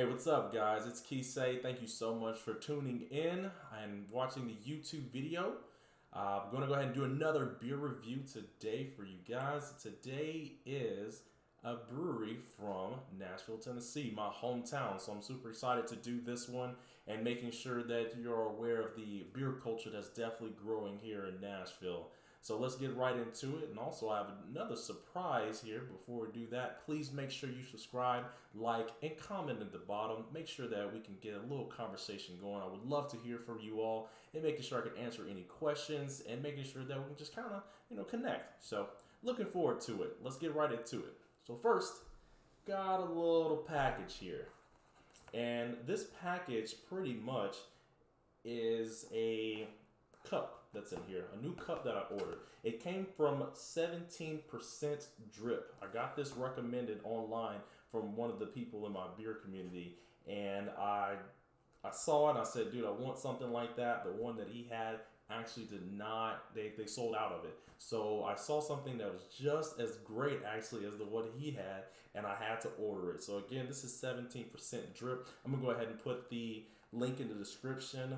Hey, what's up, guys? It's Kisei. Thank you so much for tuning in and watching the YouTube video. I'm going to go ahead and do another beer review today for you guys. Today is a brewery from Nashville, Tennessee, my hometown. So I'm super excited to do this one and making sure that you're aware of the beer culture that's definitely growing here in Nashville. So let's get right into it. And also, I have another surprise here. Before we do that, please make sure you subscribe, like, and comment at the bottom. Make sure that we can get a little conversation going. I would love to hear from you all and making sure I can answer any questions and making sure that we can just kind of, connect. So looking forward to it. Let's get right into it. So first, got a little package here. And this package pretty much is a cup that's in here, a new cup that I ordered. It came from 17% drip. I got this recommended online from one of the people in my beer community, and I saw it and I said, dude, I want something like that. The one that he had actually did not, they sold out of it. So I saw something that was just as great actually as the one he had, and I had to order it. So again, this is 17% drip. I'm gonna go ahead and put the link in the description.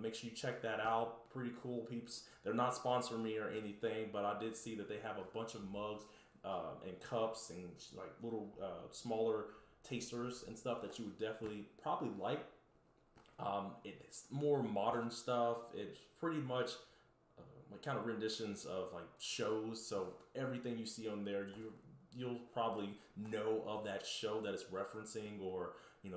Make sure you check that out. Pretty cool peeps. They're not sponsoring me or anything, but I did see that they have a bunch of mugs and cups and like little smaller tasters and stuff that you would definitely probably like. It's more modern stuff. It's pretty much like kind of renditions of like shows. So everything you see on there, you'll probably know of that show that it's referencing, or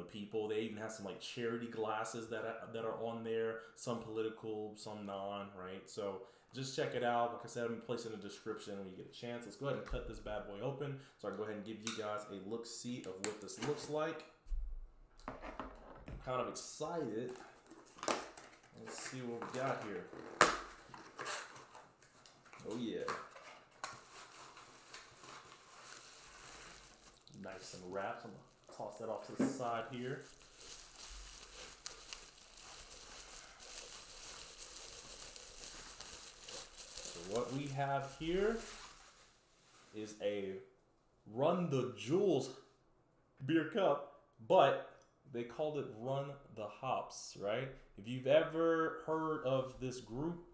people. They even have some like charity glasses that are on there. Some political, some non. Right. So just check it out. Like I said, I'm gonna place it in the description when you get a chance. Let's go ahead and cut this bad boy open, so I can go ahead and give you guys a look-see of what this looks like. Kind of excited. Let's see what we got here. Oh yeah. Nice and wrapped. I'm gonna toss that off to the side here. So what we have here is a Run the Jewels beer cup, but they called it Run the Hops, right? If you've ever heard of this group,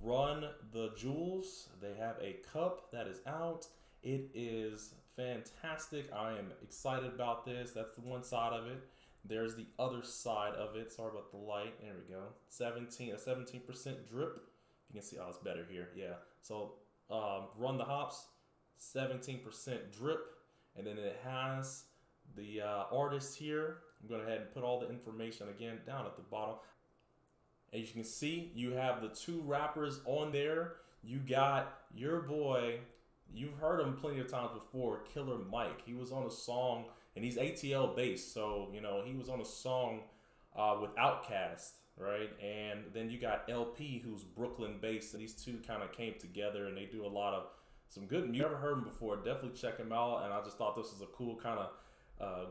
Run the Jewels, they have a cup that is out. It is fantastic. I am excited about this. That's the one side of it. There's the other side of it. Sorry about the light. There we go. 17% drip. You can see, oh, it's better here. Yeah. So Run the Hops, 17% drip. And then it has the artist here. I'm going to go ahead and put all the information again down at the bottom. As you can see, you have the two rappers on there. You got your boy, you've heard him plenty of times before, Killer Mike. He was on a song, and he's ATL based, so he was on a song with Outkast, right? And then you got LP, who's Brooklyn based, and these two kind of came together, and they do a lot of some good music. Never heard him before, definitely check him out. And I just thought this was a cool kind of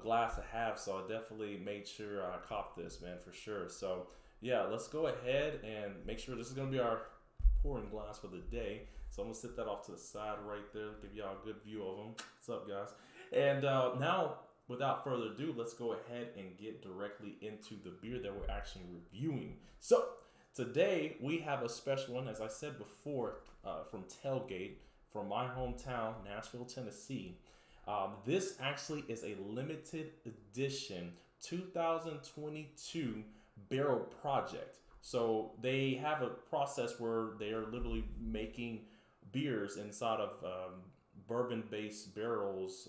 glass to have, so I definitely made sure I copped this, man, for sure. So yeah, let's go ahead and make sure this is going to be our pouring glass for the day. So I'm going to sit that off to the side right there, give y'all a good view of them. What's up, guys? And now, without further ado, let's go ahead and get directly into the beer that we're actually reviewing. So today we have a special one, as I said before, from Tailgate, from my hometown, Nashville, Tennessee. This actually is a limited edition 2022 barrel project. So they have a process where they are literally making beers inside of bourbon-based barrels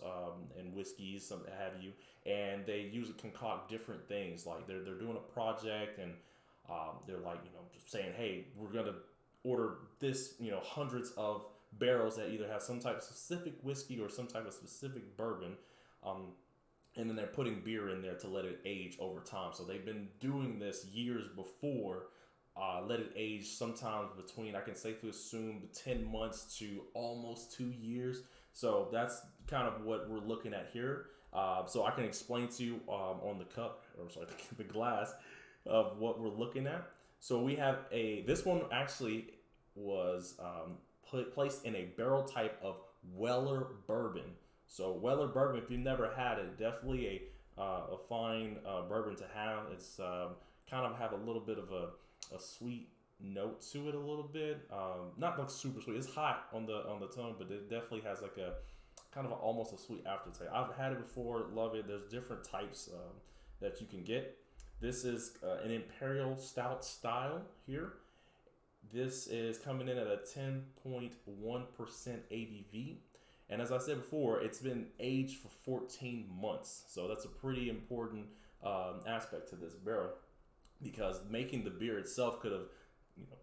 and whiskeys, some have you, and they usually concoct different things. Like they're doing a project, and they're like just saying, hey, we're gonna order this hundreds of barrels that either have some type of specific whiskey or some type of specific bourbon, and then they're putting beer in there to let it age over time. So they've been doing this years before. Let it age sometimes between, I can safely assume, 10 months to almost 2 years. So that's kind of what we're looking at here. So I can explain to you on the cup, or sorry, the glass, of what we're looking at. So we have this one actually was placed in a barrel type of Weller bourbon. So Weller bourbon, if you've never had it, definitely a a fine bourbon to have. It's kind of have a little bit of a sweet note to it a little bit. Not like super sweet. It's hot on the tongue, but it definitely has like a kind of almost a sweet aftertaste. I've had it before, love it. There's different types that you can get. This is an imperial stout style here. This is coming in at a 10.1% ABV. And as I said before, it's been aged for 14 months. So that's a pretty important aspect to this barrel, because making the beer itself could have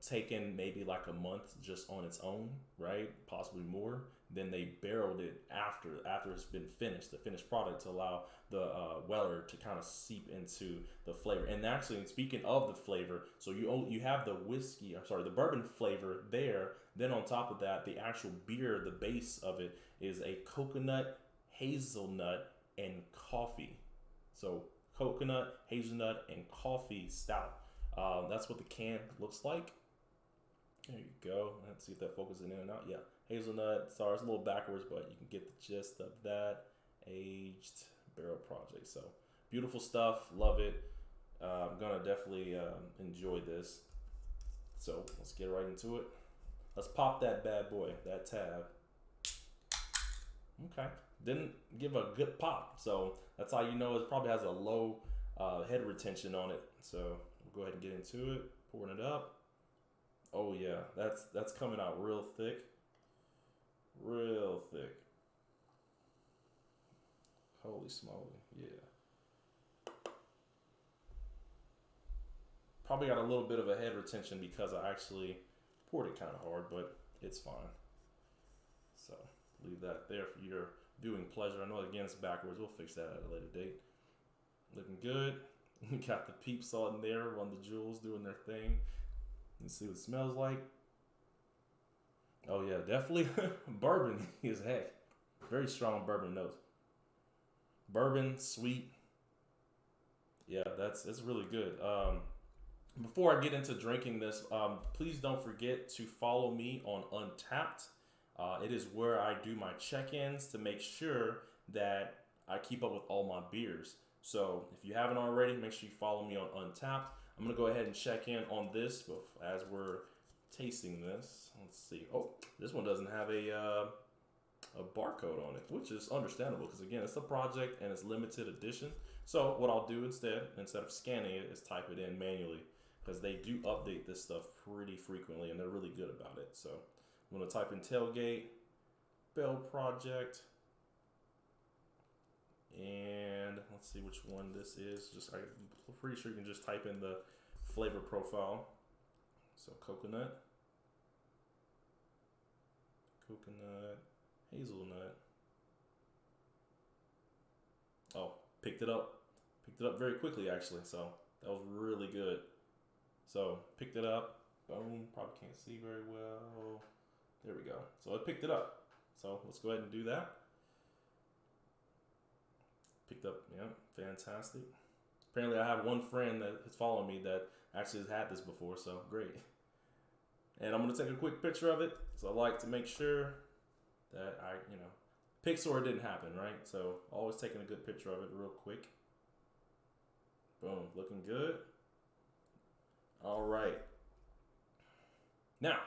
taken maybe like a month just on its own, right? Possibly more. Then they barreled it after it's been finished, the finished product, to allow the weller to kind of seep into the flavor. And actually, speaking of the flavor, so you have the whiskey, I'm sorry, the bourbon flavor there. Then on top of that, the actual beer, the base of it is a coconut, hazelnut, and coffee. So coconut, hazelnut, and coffee stout. That's what the can looks like. There you go. Let's see if that focuses in and out. Yeah, hazelnut. Sorry, it's a little backwards, but you can get the gist of that. Aged barrel project. So beautiful stuff. Love it. I'm gonna definitely enjoy this. So let's get right into it. Let's pop that bad boy, that tab. Okay, didn't give a good pop, so that's how you know it probably has a low head retention on it. So we'll go ahead and get into it. Pouring it up. Oh yeah, that's coming out real thick. Real thick. Holy smoly, yeah. Probably got a little bit of a head retention because I actually poured it kind of hard, but it's fine. So leave that there for your viewing pleasure. I know again it's backwards. We'll fix that at a later date. Looking good. Got the peeps on there, Run the Jewels doing their thing. Let's see what it smells like. Oh yeah, definitely bourbon is heck. Very strong bourbon notes. Bourbon, sweet. Yeah, it's really good. Before I get into drinking this, please don't forget to follow me on Untapped. It is where I do my check-ins to make sure that I keep up with all my beers. So if you haven't already, make sure you follow me on Untapped. I'm going to go ahead and check in on this as we're tasting this. Let's see. Oh, this one doesn't have a barcode on it, which is understandable because, again, it's a project and it's limited edition. So what I'll do instead of scanning it, is type it in manually, because they do update this stuff pretty frequently and they're really good about it. So I'm going to type in Tailgate, Bell Project, and let's see which one this is. I'm pretty sure you can just type in the flavor profile. So coconut, hazelnut. Oh, picked it up very quickly actually. So that was really good. So picked it up. Boom. Probably can't see very well. There we go. So it picked it up. So let's go ahead and do that. Picked up, yeah, fantastic. Apparently I have one friend that has followed me that actually has had this before, so great. And I'm going to take a quick picture of it. So I like to make sure that I, picture it didn't happen, right? So always taking a good picture of it real quick. Boom, looking good. All right. Now,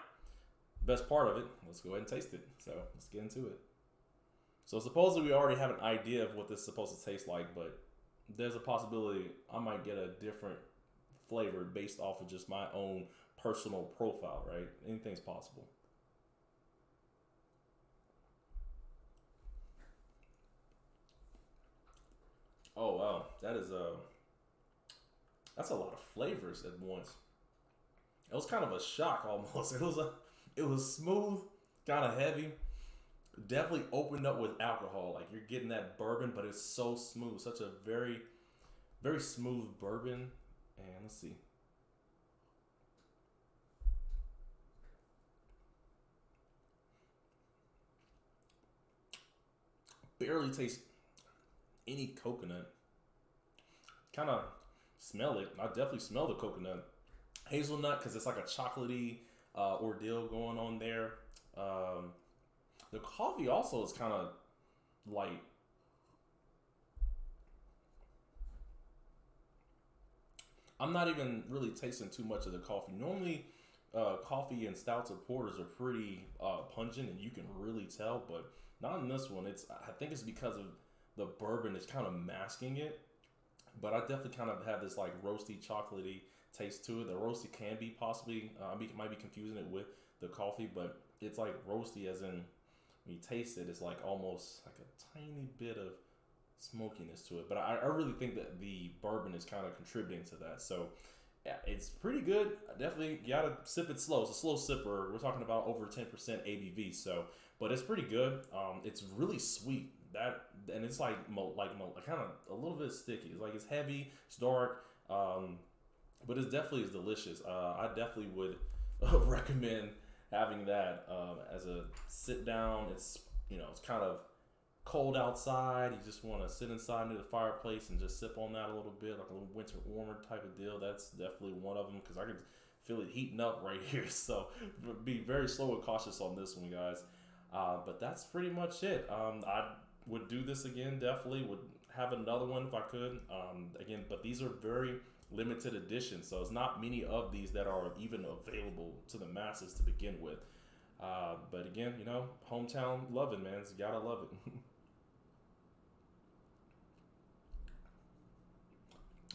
best part of it, let's go ahead and taste it. So let's get into it. So supposedly we already have an idea of what this is supposed to taste like, but there's a possibility I might get a different flavor based off of just my own personal profile, right? Anything's possible. Oh wow, that's a lot of flavors at once. It was kind of a shock almost. It was smooth, kind of heavy. Definitely opened up with alcohol. Like you're getting that bourbon, but it's so smooth. Such a very, very smooth bourbon. And let's see. Barely taste any coconut. Kind of smell it. I definitely smell the coconut. Hazelnut, because it's like a chocolatey ordeal going on there. The coffee also is kind of light. I'm not even really tasting too much of the coffee. Normally, coffee and stouts or porters are pretty pungent, and you can really tell, but not in this one. I think it's because of the bourbon is kind of masking it, but I definitely kind of have this like roasty, chocolatey taste to it. The roasty can be possibly, might be confusing it with the coffee, but it's like roasty as in when you taste it, it's like almost like a tiny bit of smokiness to it. But I really think that the bourbon is kind of contributing to that. So yeah, it's pretty good. Definitely, you gotta sip it slow. It's a slow sipper. We're talking about over 10% ABV. So, but it's pretty good. It's really sweet. And it's like kind of a little bit sticky. It's like it's heavy. It's dark. But it definitely is delicious. I definitely would recommend having that as a sit down. It's kind of cold outside. You just want to sit inside near the fireplace and just sip on that a little bit, like a little winter warmer type of deal. That's definitely one of them because I could feel it heating up right here. So be very slow and cautious on this one, guys. But that's pretty much it. I would do this again. Definitely would have another one if I could. Again, but these are very limited editions, so it's not many of these that are even available to the masses to begin with. But again, hometown loving, man. You gotta love it.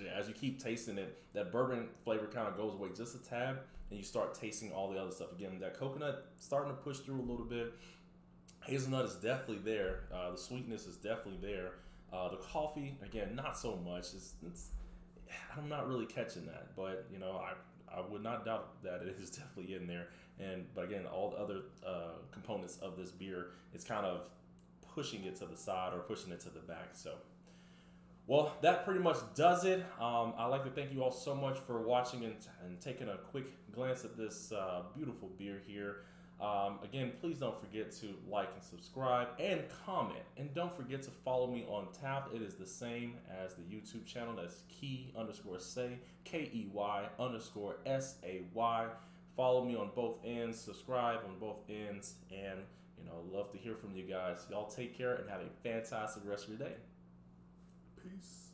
Yeah, as you keep tasting it, that bourbon flavor kind of goes away just a tad, and you start tasting all the other stuff. Again, that coconut starting to push through a little bit. Hazelnut is definitely there. The sweetness is definitely there. The coffee, again, not so much. I'm not really catching that, but I would not doubt that it is definitely in there. But again, all the other components of this beer, it's kind of pushing it to the side or pushing it to the back. So. Well, that pretty much does it. I'd like to thank you all so much for watching and taking a quick glance at this beautiful beer here. Again, please don't forget to like and subscribe and comment. And don't forget to follow me on Tap. It is the same as the YouTube channel. That's key_say, KEY_SAY. Follow me on both ends, subscribe on both ends, and love to hear from you guys. Y'all take care and have a fantastic rest of your day. Peace.